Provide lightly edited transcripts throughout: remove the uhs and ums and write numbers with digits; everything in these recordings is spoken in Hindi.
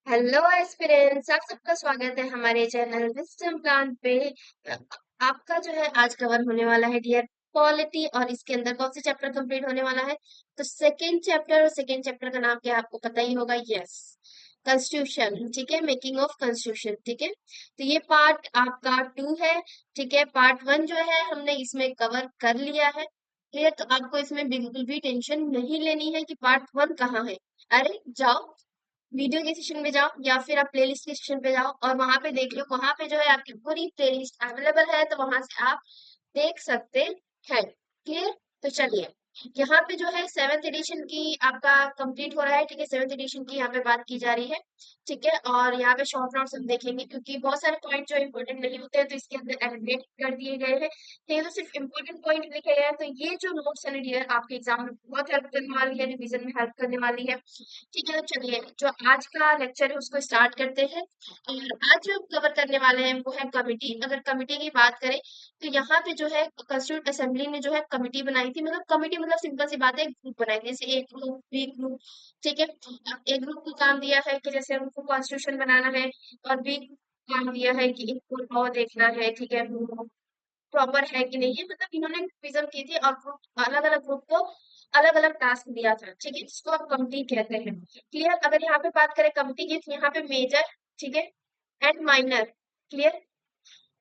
हेलो एस्पिरेंट्स, आप सबका स्वागत है हमारे चैनल विस्डम प्लान पे। अ, आपका जो है आज कवर होने वाला है डियर पॉलिटी, और इसके अंदर कौन से चैप्टर कंप्लीट होने वाला है? तो सेकंड चैप्टर, और सेकंड चैप्टर का नाम क्या है आपको पता ही होगा। Yes, constitution. ठीक है, मेकिंग ऑफ कॉन्स्टिट्यूशन। ठीक है, तो ये पार्ट आपका 2 है। ठीक है, पार्ट 1 जो है हमने इसमें कवर कर लिया है। क्लियर? तो आपको इसमें बिल्कुल भी टेंशन नहीं लेनी है कि पार्ट 1 कहाँ है। अरे जाओ, वीडियो के सेशन में जाओ या फिर आप प्लेलिस्ट के सेशन पे जाओ और वहां पे देख लो। वहां पे जो है आपकी पूरी प्लेलिस्ट अवेलेबल है, तो वहां से आप देख सकते हैं। क्लियर? तो चलिए, यहाँ पे जो है सेवेंथ एडिशन की आपका कंप्लीट हो रहा है। ठीक है, सेवेंथ एडिशन की यहाँ पे बात की जा रही है। ठीक है, और यहाँ पे शॉर्ट नोट्स हम देखेंगे क्योंकि बहुत सारे पॉइंट जो इंपॉर्टेंट नहीं होते हैं तो इसके अंदर एलिमिनेट कर दिए गए हैं। ये तो सिर्फ इम्पोर्टेंट पॉइंट लिखे गए हैं, तो ये जो नोट्स है डियर आपके एग्जाम में बहुत हेल्प करने वाली है, रिवीजन में हेल्प करने वाली है। ठीक है, तो चलिए जो आज का लेक्चर है उसको स्टार्ट करते हैं। और आज जो कवर करने वाले हैं वो है कमिटी। अगर कमिटी की बात करें तो यहाँ पे जो है कंस्टिट्यूंट असेंबली ने जो है कमिटी बनाई थी। मतलब कमिटी मतलब सिंपल सी बात है, ग्रुप बनाई थी, जैसे ए ग्रुप, बी ग्रुप। ठीक है, अब ए ग्रुप को काम दिया है कि जैसे उनको कॉन्स्टिट्यूशन बनाना है, और बी काम दिया है कि इनको लॉ देखना है। ठीक है, प्रॉपर है कि नहीं है, मतलब इन्होंने विजन की थी और ग्रुप अलग अलग ग्रुप को अलग अलग टास्क दिया था। ठीक है, जिसको आप कमिटी कहते हैं। क्लियर? अगर यहाँ पे बात करें कमिटी की तो यहाँ पे मेजर, ठीक है, एंड माइनर। क्लियर?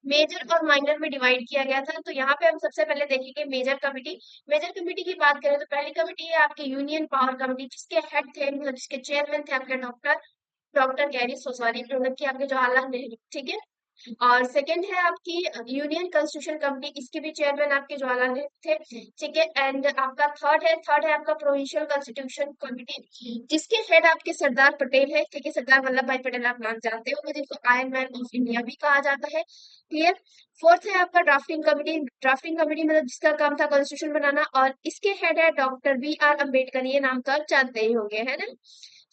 मेजर और माइनर में डिवाइड किया गया था। तो यहाँ पे हम सबसे पहले देखेंगे मेजर कमिटी। मेजर कमिटी की बात करें तो पहली कमिटी है आपकी यूनियन पावर कमिटी, जिसके हेड थे, मतलब जिसके चेयरमैन थे आपके डॉक्टर डॉक्टर गैरी सोसानी, मतलब कि आपके जवाहरलाल नेहरू। ठीक है, और सेकंड है आपकी यूनियन कॉन्स्टिट्यूशन कमिटी, इसके भी चेयरमैन आपके जवाहरलाल नेहरू थे। ठीक है, एंड आपका थर्ड है आपका प्रोविंशियल कॉन्स्टिट्यूशन कमिटी, जिसके हेड आपके सरदार पटेल है। ठीक है, सरदार वल्लभ भाई पटेल आप नाम जानते हो, जिसको आयरन मैन ऑफ इंडिया भी कहा जाता है। क्लियर? फोर्थ है आपका ड्राफ्टिंग कमिटी। ड्राफ्टिंग कमिटी मतलब जिसका काम था कॉन्स्टिट्यूशन बनाना, और इसके हेड है डॉक्टर B.R. अम्बेडकर। ये नाम तो आप जानते ही होंगे, है ना?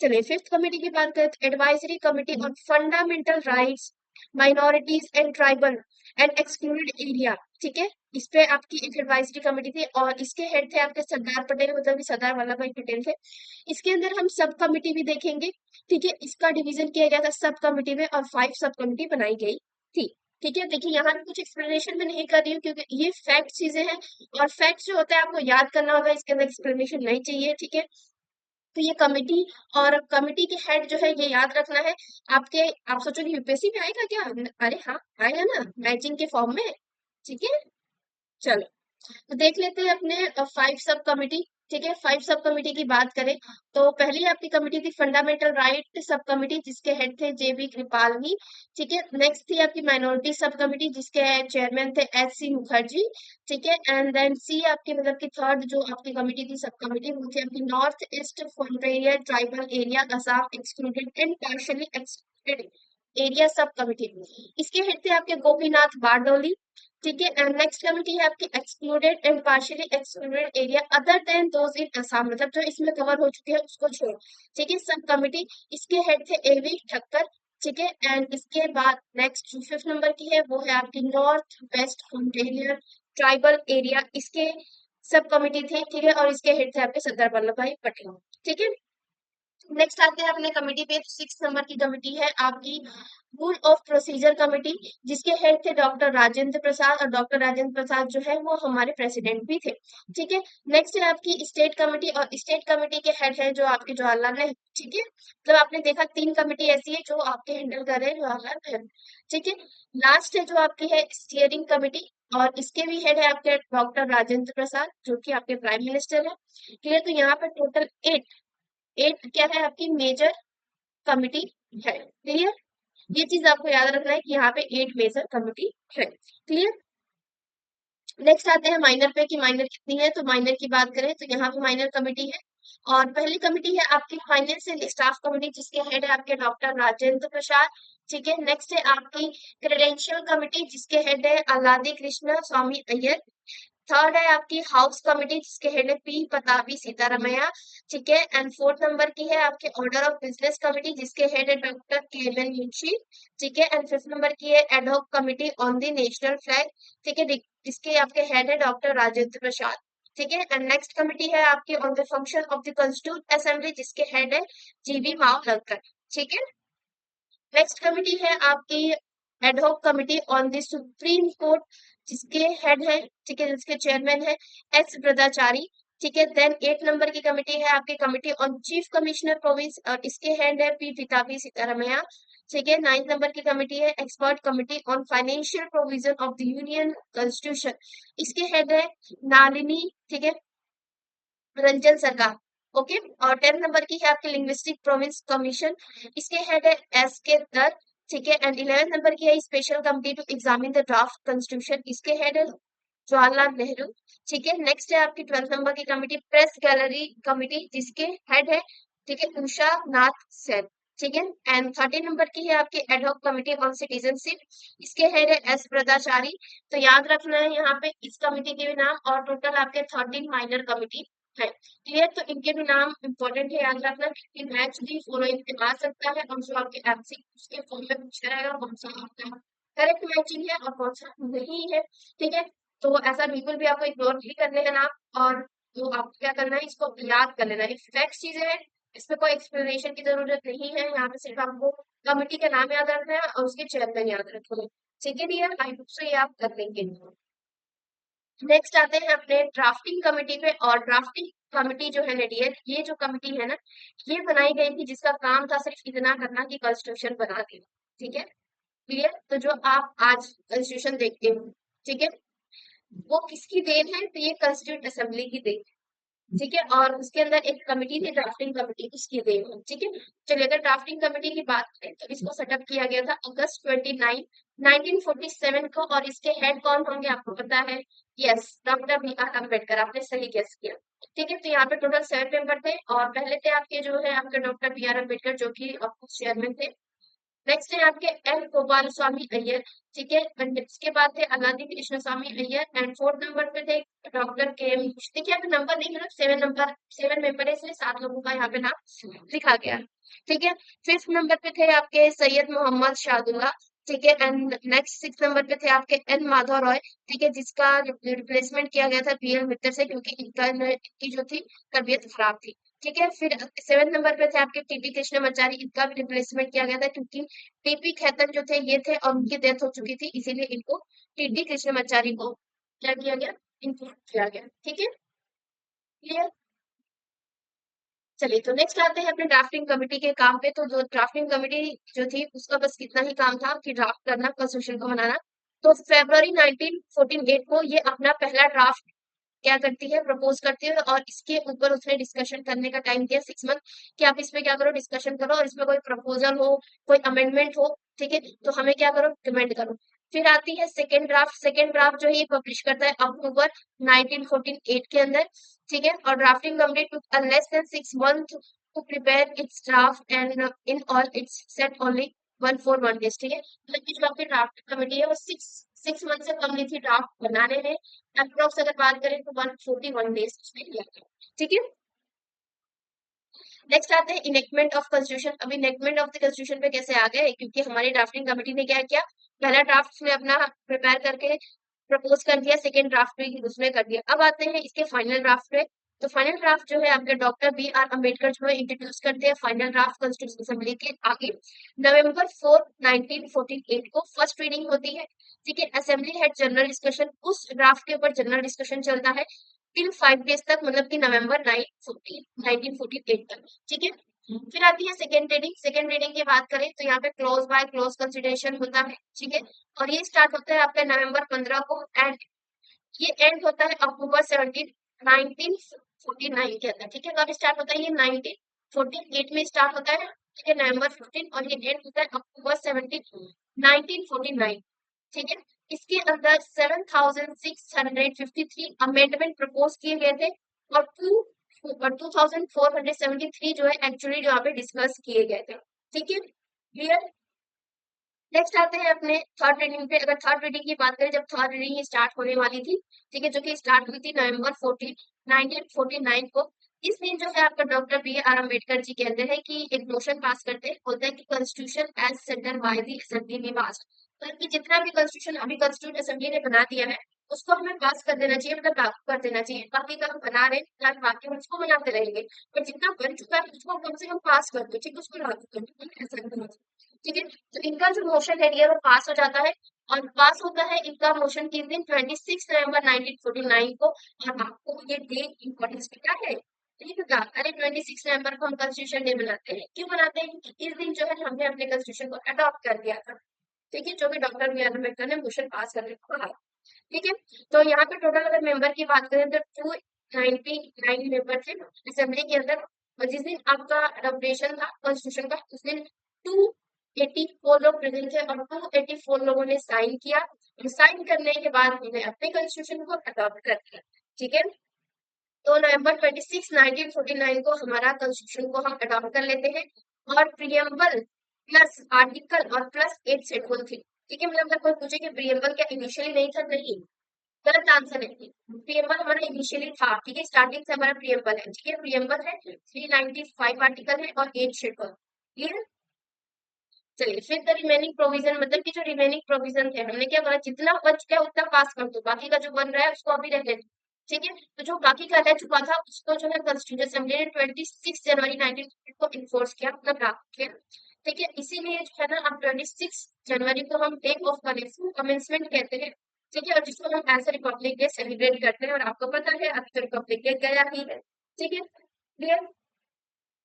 चलिए, फिफ्थ कमेटी की बात करें तो advisory committee on fundamental rights, minorities and tribal and excluded area. ठीक है, इस पे आपकी एक एडवाइजरी कमेटी थी, और इसके हेड थे आपके सरदार पटेल, मतलब कि सरदार वल्लभ भाई पटेल थे। इसके अंदर हम सब कमेटी भी देखेंगे। ठीक है, इसका डिवीजन किया गया था सब कमेटी में, और 5 सब कमेटी बनाई गई थी। ठीक है, देखिए यहाँ पे कुछ एक्सप्लेनेशन में नहीं कर रही हूँ क्योंकि ये फैक्ट चीजें हैं, और फैक्ट जो होता है आपको याद करना होगा, इसके अंदर एक्सप्लेनेशन नहीं चाहिए। ठीक है, तो ये कमिटी, और कमिटी के हेड जो है ये याद रखना है आपके। आप सोचोगे यूपीएससी में आएगा क्या? अरे हाँ, आएगा ना, मैचिंग के फॉर्म में। ठीक है, चलो, तो देख लेते हैं अपने 5 सब कमिटी। ठीक है, 5 सब कमिटी की बात करें तो पहली आपकी कमिटी थी फंडामेंटल राइट सब कमिटी, जिसके हेड थे JB कृपालनी। ठीक है, नेक्स्ट थी आपकी माइनॉरिटी सब कमिटी, जिसके चेयरमैन थे SC मुखर्जी। ठीक है, एंड देन सी आपकी, मतलब की थर्ड जो आपकी कमिटी थी सब कमिटी, वो थी आपकी north east frontier tribal area Assam excluded and partially excluded area सब कमिटी। इसके हेड थे आपके गोपीनाथ बारडोली। ठीक है, एंड नेक्स्ट कमिटी है आपकी excluded and partially excluded area other than those in Assam, मतलब जो इसमें कवर हो चुके हैं उसको छोड़। ठीक है, सब कमिटी, इसके हेड थे AV ठक्कर। ठीक है, एंड इसके बाद नेक्स्ट जो 5th नंबर की है वो है आपकी north west frontier tribal area, इसके सब कमिटी थे। ठीक है, और इसके हेड थे आपके सरदार वल्लभ भाई पटेल। ठीक है, नेक्स्ट आते हैं अपने कमेटी पे। 6 नंबर की कमेटी है आपकी रूल ऑफ प्रोसीजर कमेटी, जिसके हेड थे डॉक्टर राजेंद्र प्रसाद, और डॉक्टर राजेंद्र प्रसाद जो है वो हमारे प्रेसिडेंट भी थे। ठीक है, नेक्स्ट है आपकी स्टेट कमेटी, और स्टेट कमेटी के हेड है जो आपके जवाहरलाल नेहरू। ठीक है, मतलब आपने देखा 3 कमेटी ऐसी है जो आपके हैंडल कर रहे हैं जवाहरलाल नेहरू। ठीक है, लास्ट है जो आपकी है स्टीयरिंग कमेटी, और इसके भी हेड है आपके डॉक्टर राजेंद्र प्रसाद, जो कि आपके प्राइम मिनिस्टर है। क्लियर? तो यहाँ पर टोटल 8 क्या है आपकी मेजर कमिटी है। क्लियर? ये चीज आपको याद रखना है कि यहाँ पे 8 मेजर कमिटी है। क्लियर? नेक्स्ट आते हैं माइनर पे कि माइनर कितनी है। तो माइनर की बात करें तो यहाँ पे माइनर कमिटी है, और पहली कमिटी है आपकी फाइनेंशियल स्टाफ कमिटी, जिसके हेड है आपके डॉक्टर राजेंद्र प्रसाद। ठीक है, नेक्स्ट है आपकी क्रेडेंशियल कमिटी, जिसके हेड है अल्लादी कृष्णा स्वामी अय्यर। थर्ड है आपकी हाउस कमिटी, जिसके हेड है P पताबी सीतारमैया। ठीक है, एंड फोर्थ नंबर की है आपके ऑर्डर ऑफ बिजनेस कमिटी, जिसके हेड है डॉक्टर केएलएन मुंशी। ठीक है, एंड फिफ्थ नंबर की है ad hoc committee on the national flag. ठीक है, जिसके आपके हेड है डॉक्टर राजेंद्र प्रसाद। ठीक है, एंड नेक्स्ट कमिटी है आपकी on the function of the constitute assembly, जिसके हेड है GB मावलंकर। ठीक है, नेक्स्ट कमिटी है आपकी ad hoc committee on the supreme court, जिसके हेड है, ठीक है, जिसके चेयरमैन है एस ब्रदाचारी, ठीक है। देन 8 नंबर की कमिटी है आपकी committee on chief commissioner province और इसके हेड है पी पिताभी सीतारमैया, ठीक है। 9 नंबर की कमिटी है expert committee on financial provision of the union constitution, इसके हेड है नालिनी, ठीक है, रंजन सरकार, ओके। और 10 नंबर की है आपकी लिंग्विस्टिक प्रोविंस कमीशन, इसके हेड है एस के दत्त, ठीक है। एंड 11 नंबर की है special committee to examine the draft constitution, इसके हेड है जवाहरलाल नेहरू, ठीक है। नेक्स्ट है आपकी 12 नंबर की कमिटी प्रेस गैलरी कमिटी, जिसके हेड है, ठीक है, उषा नाथ सेन, ठीक है। एंड 13 नंबर की है आपकी एडहॉक कमिटी ऑन सिटीजनशिप, इसके हेड है एस ब्रदाचारी। तो याद रखना है यहाँ पे इस कमिटी के भी नाम, और टोटल आपके 13 माइनर कमिटी है, क्लियर। तो इनके भी नाम इंपॉर्टेंट है, याद रखना कि मैच भी फॉलोइंग पे आ सकता है, और जो आपके एमसी उसके फॉर्म में पूछा रहेगा कौन सा आपका करेक्ट मैचिंग है और कौन सा नहीं है, ठीक है। तो ऐसा बिल्कुल भी आपको इग्नोर नहीं करने का नाम, और तो आपको क्या करना है, इसको याद कर लेना है, फैक्ट चीजें हैं, इसमें कोई एक्सप्लेनेशन की जरूरत नहीं है, यहाँ पे सिर्फ आपको कमेटी का नाम याद रखना है और उसके चेयरमैन याद रखना है, ठीक है डियर, आई होप सो ये आप कर लेंगे। नेक्स्ट आते हैं अपने ड्राफ्टिंग कमेटी पे, और ड्राफ्टिंग कमेटी जो है ना डियर, ये जो कमेटी है ना, ये बनाई गई थी जिसका काम था सिर्फ इतना करना कि कॉन्स्टिट्यूशन बना के, ठीक है, क्लियर। तो जो आप आज कॉन्स्टिट्यूशन देखते हो, ठीक है, वो किसकी देन है, तो ये कॉन्स्टिट्यूंट असेंबली की देन, ठीक है। और उसके अंदर एक कमिटी थी ड्राफ्टिंग कमिटी, उसकी देन है, ठीक है। चलिए अगर ड्राफ्टिंग कमिटी की बात करें तो इसको सेटअप किया गया था अगस्त 29 1947 को, और इसके हेड कौन होंगे आपको पता है, yes doctor B R Ambedkar, आपने सही गेस किया, ठीक है। तो यहाँ पे टोटल 7 मेंबर थे, और पहले थे आपके जो है आपके डॉक्टर बी आर अम्बेडकर, जो कि चेयरमैन थे। नेक्स्ट है आपके एल गोपाल स्वामी अय्यर, ठीक है। एंड इसके बाद थे अनादि कृष्ण स्वामी अय्यर, एंड 4th नंबर पे थे डॉक्टर के एम घोष। देखिए यहाँ पे नंबर नहीं है ना, 7 मेंबर है, इसलिए 7 लोगों का यहाँ पे नाम लिखा गया है, ठीक है। 5th नंबर पे थे आपके सैयद मोहम्मद शाहदुल्ला, ठीक है। एंड नेक्स्ट 6th नंबर पे थे आपके एन माधव रॉय, ठीक है, जिसका रिप्लेसमेंट किया गया था पीएल मित्तर से, क्योंकि इनकी जो थी तबीयत खराब थी, ठीक है। फिर 7 नंबर पे थे आपके टीपी कृष्णमाचारी, इनका भी रिप्लेसमेंट किया गया था, क्योंकि टीपी खेतन जो थे ये थे और उनकी डेथ हो चुकी थी, इसीलिए इनको टीडी कृष्णमाचारी को क्या किया गया, इनको किया गया, ठीक है, क्लियर। चलिए तो नेक्स्ट आते हैं अपने ड्राफ्टिंग कमेटी के काम पे। तो जो ड्राफ्टिंग कमेटी जो थी उसका बस कितना ही काम था कि ड्राफ्ट करना, कॉन्स्टिट्यूशन को बनाना। तो फरवरी 1948 को ये अपना पहला ड्राफ्ट क्या करती है, प्रपोज करती है, और इसके ऊपर उसने डिस्कशन करने का टाइम दिया 6 मंथ, कि आप इसमें क्या करो, डिस्कशन करो, और इसमें कोई प्रपोजल हो, कोई अमेंडमेंट हो, ठीक है, तो हमें क्या करो, रिकमेंड करो। फिर आती है सेकेंड ड्राफ्ट, सेकेंड ड्राफ्ट जो है ये पब्लिश करता है अक्टूबर 1948 के अंदर, ठीक है। और drafting committee took less than 6 months to prepare its draft, and in all it's set only 141 days, ठीक है। मतलब कि जो आपकी ड्राफ्ट कमेटी है वो सिक्स मंथ से कम नहीं थी ड्राफ्ट बनाने में, अप्रोक्स अगर बात करें तो 141 डेज उसने लिया था, ठीक है। नेक्स्ट आते हैं इनेक्टमेंट ऑफ कॉन्स्टिट्यूशन। अब इनेक्टमेंट ऑफ द कॉन्स्टिट्यूशन पे कैसे आ गए, क्योंकि हमारी ड्राफ्टिंग कमेटी ने क्या किया, पहला ड्राफ्ट में अपना प्रिपेयर करके प्रपोज कर दिया, सेकेंड ड्राफ्ट में उसमें कर दिया। अब आते हैं इसके फाइनल ड्राफ्ट पे। तो फाइनल ड्राफ्ट जो है आपके डॉक्टर बी आर अम्बेडकर जो है इंट्रोड्यूस करते हैं फाइनल ड्राफ्ट कॉन्स्टिट्यूशन असेंबली के आगे, नवंबर 4 1948 को फर्स्ट रीडिंग होती है, ठीक है। असेंबली हैड जनरल डिस्कशन, उस ड्राफ्ट के ऊपर जनरल डिस्कशन चलता है टिल 5 डेज तक, मतलब कि नवंबर 1948 तक, ठीक है। फिर आती है सेकेंड रीडिंग। सेकेंड रीडिंग की बात करें तो यहाँ पे क्लोज बाय क्लोज कंसिडरेशन होता है, ठीक है। और ये स्टार्ट होता है आपका नवंबर 15 को, एंड ये एंड होता है अक्टूबर 17 1949 के अंदर, ठीक है। कब स्टार्ट होता है, ये 1948 में स्टार्ट होता है, ठीक है, नवंबर 15, और ये एंड होता है अक्टूबर 17 1949, ठीक है। इसके अंदर 7,653 अमेंडमेंट प्रपोज किए गए थे, और 2,473 जो है एक्चुअली जो यहाँ पे डिस्कस किए गए थे, ठीक है, क्लियर। नेक्स्ट आते हैं अपने थर्ड रीडिंग पे। अगर थर्ड रीडिंग की बात करें, जब थर्ड रीडिंग स्टार्ट होने वाली थी, ठीक है, जो कि स्टार्ट हुई थी नवंबर 14 1949 को, इस दिन जो है आपका doctor B R Ambedkar ji कहते हैं कि एक मोशन पास करते हैं, बोलते हैं कि कॉन्स्टिट्यूशन एज सेंटर बाय द असेंबली में पास, मतलब कि जितना भी कॉन्स्टिट्यूशन अभी कॉन्स्टिट्यूंट असेंबली ने बना दिया है उसको हमें पास कर देना चाहिए, मतलब लागू कर देना चाहिए। बाकी का हम बना रहे हैं, बाकी हम उसको बनाते रहेंगे, पर जितना बन चुका है उसको कम से कम पास कर दो, ठीक है, उसको लागू कर दो, ऐसा करना चाहिए, ठीक है। इनका जो मोशन है डियर वो पास हो जाता है, और पास होता है इनका मोशन किस दिन, 26 नवंबर 1949 को। और आपको ये डेट इम्पोर्टेंस क्या है, ठीक है। अरे 26 नवंबर को हम कॉन्स्टिट्यूशन डे मनाते हैं, क्यों मनाते हैं, क्योंकि इस दिन जो है हमने अपने कॉन्स्टिट्यूशन को अडॉप्ट कर दिया था, ठीक है, जो कि डॉक्टर बी आर अम्बेडकर ने मोशन पास करने को कहा, ठीक है। तो यहाँ पे टोटल अगर मेंबर की बात करें तो 299 मेंबर थे असेंबली के अंदर, और जिस दिन आपका अडॉप्टेशन था कॉन्स्टिट्यूशन का उस दिन 284 लोग प्रेजेंट थे, और 284 लोगों ने साइन किया, और साइन करने के बाद हमने अपने कॉन्स्टिट्यूशन को अडॉप्ट कर दिया, ठीक है। तो नवंबर 26 1949 को हमारा कॉन्स्टिट्यूशन को हम अडॉप्ट कर लेते हैं, और प्रियम्बल प्लस आर्टिकल और प्लस 8 शेड्यूल थी, ठीक है। मतलब अगर कोई पूछे कि प्रियम्बल क्या इनिशियली नहीं था, नहीं, गलत आंसर है। प्रियम्बल हमारा इनिशियली था, ठीक है, स्टार्टिंग से हमारा प्रियम्बल है, ठीक है। प्रियम्बल है 395 आर्टिकल है और 8 शेड्यूल, क्लियर। चलिए फिर द रिमेनिंग प्रोविजन, मतलब कि जो रिमेनिंग प्रोविजन थे हमने क्या करा, जितना बच गया उतना पास कर दो, बाकी का जो बन रहा है उसको अभी रह लेते, ठीक है। तो जो बाकी का रह चुका था उसको जो है कॉन्स्टिट्यूशन असेंबली ने 26 जनवरी 1950 को इन्फोर्स किया, मतलब लागू किया, ठीक है। इसीलिए जो है ना अब 26 जनवरी को हम डे ऑफ कमेंसमेंट कहते हैं, ठीक है, और जिसको हम as a Republic Day celebrate करते हैं, और आपको पता है अभी तो रिपब्लिक डे गया ही है, ठीक है, क्लियर।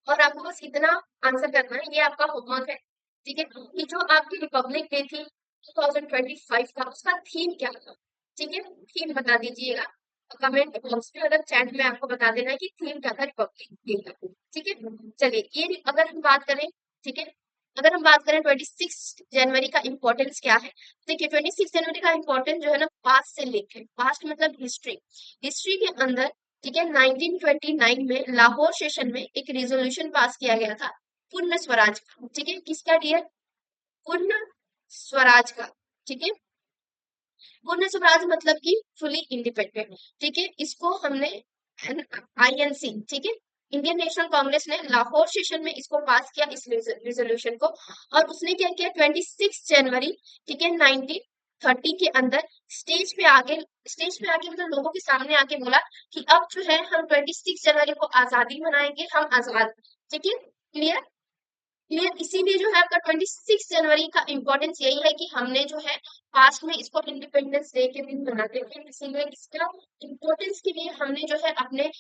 और आपको बस इतना आंसर करना है, ये आपका होमवर्क है, ठीक है, कि जो आपकी रिपब्लिक डे थी 2025 का उसका थीम क्या था, ठीक है, थीम बता दीजिएगा कमेंट बॉक्स में, अगर चैट में आपको बता देना है कि थीम क्या था रिपब्लिक डे का, ठीक है। चलिए ये अगर हम बात करें, ठीक है, अगर हम बात करें 26 जनवरी का इम्पोर्टेंस क्या है, देखिए 26 जनवरी का इम्पोर्टेंस जो है ना पास्ट से लेके, पास्ट मतलब हिस्ट्री, हिस्ट्री के अंदर, ठीक है, 1929 में लाहौर सेशन में एक रिजोल्यूशन पास किया गया था पूर्ण स्वराज का, ठीक है, किसका डियर, पूर्ण स्वराज का, ठीक है। पूर्ण स्वराज मतलब कि फुली इंडिपेंडेंट, ठीक है, इसको हमने आईएनसी, ठीक है, इंडियन नेशनल कांग्रेस ने लाहौर सेशन में इसको पास किया इस रिजोल्यूशन को, और उसने क्या किया 26 जनवरी, ठीक है, 1930 के अंदर स्टेज पे आके मतलब लोगों के सामने आके बोला कि अब जो है हम 26 जनवरी को आजादी मनाएंगे, हम आजाद, ठीक है, क्लियर, क्लियर। इसीलिए जो है आपका 26 जनवरी का इम्पोर्टेंस यही है कि हमने जो है पास्ट में इसको इंडिपेंडेंस डे के दिन मनाते थे, इसीलिए इसका इम्पोर्टेंस के लिए हमने जो है अपने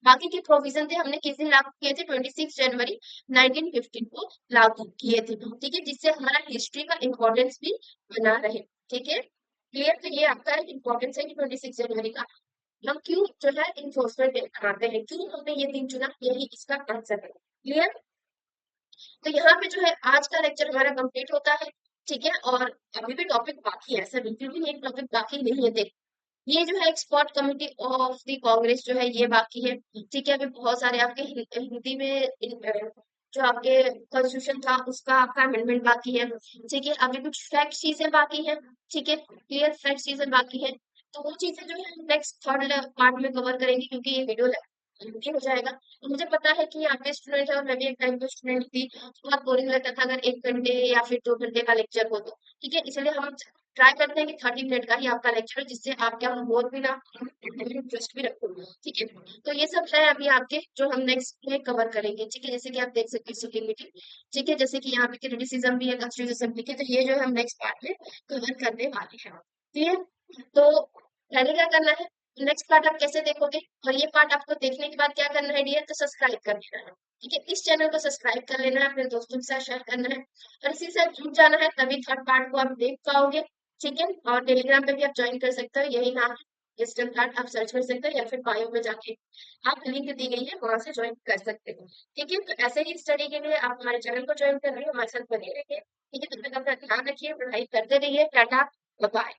बाकी के प्रोविजन थे हमने किस दिन लागू किए थे, 26 जनवरी 1915 को लागू किए थे, ठीक है, जिससे हमारा हिस्ट्री का इम्पोर्टेंस भी बना रहे, ठीक है, क्लियर। तो ये आपका इम्पोर्टेंस है कि 26 जनवरी का हम क्यों जो है इन्फोर्समेंट डे मनाते हैं, क्यों हमने ये दिन चुना, यही इसका आंसर है, क्लियर। तो यहाँ पे जो है आज का लेक्चर हमारा कंप्लीट होता है, ठीक है, और अभी भी टॉपिक बाकी है, ऐसा बिल्कुल भी एक टॉपिक बाकी नहीं है, देख ये जो है expert committee of the Congress जो है ये बाकी है, ठीक है। अभी बहुत सारे आपके हिंदी में जो आपके कॉन्स्टिट्यूशन था उसका आपका अमेंडमेंट बाकी है, ठीक है। अभी कुछ फैक्ट चीजें बाकी है, ठीक है, क्लियर, फैक्ट चीजें बाकी है, तो वो चीजें जो है हम नेक्स्ट थर्ड पार्ट में कवर करेंगे, क्योंकि ये वीडियो लेंथी हो जाएगा। तो मुझे पता है कि आप भी स्टूडेंट है और मैं भी एक टाइम पे स्टूडेंट थी, तो बहुत बोरिंग लगता था अगर 1 घंटे या फिर 2 घंटे का लेक्चर हो तो, ठीक है, इसलिए हम ट्राई करते हैं कि 30 मिनट का ही आपका लेक्चर हो, जिससे आप क्या बोर भी ना इंटरेस्ट भी रखो, ठीक है। तो ये सब है अभी आपके जो हम नेक्स्ट में कवर करेंगे, ठीक है, जैसे कि आप देख सकते हैं सिक्योरिटी, ठीक है, जैसे कि यहाँ पे क्रिटिसिज्म भी है कॉन्स्टिट्यूशन असेंबली की, तो ये जो है हम नेक्स्ट पार्ट में कवर करने वाले हैं, क्लियर। तो पहले क्या करना है, नेक्स्ट पार्ट आप कैसे देखोगे, और ये पार्ट आपको देखने के बाद क्या करना है डियर, तो सब्सक्राइब कर लेना है, ठीक है, इस चैनल को सब्सक्राइब कर लेना है, अपने दोस्तों के साथ शेयर करना है, और इसी से जुड़ जाना है, तभी थर्ड पार्ट को आप देख पाओगे, ठीक है। और टेलीग्राम पे भी आप ज्वाइन कर सकते हो, यही नाम है स्टम कार्ड, आप सर्च कर सकते हो, या फिर बायो में जाके आप लिंक दी गई है वहां से ज्वाइन कर सकते हो, ठीक है। तो ऐसे ही स्टडी के लिए आप हमारे चैनल को ज्वाइन कर रही हो, हमारे साथ बने रहिए, ठीक है। तब तक अपना ध्यान रखिए, पढ़ाई करते रहिए, टाटा, बाय।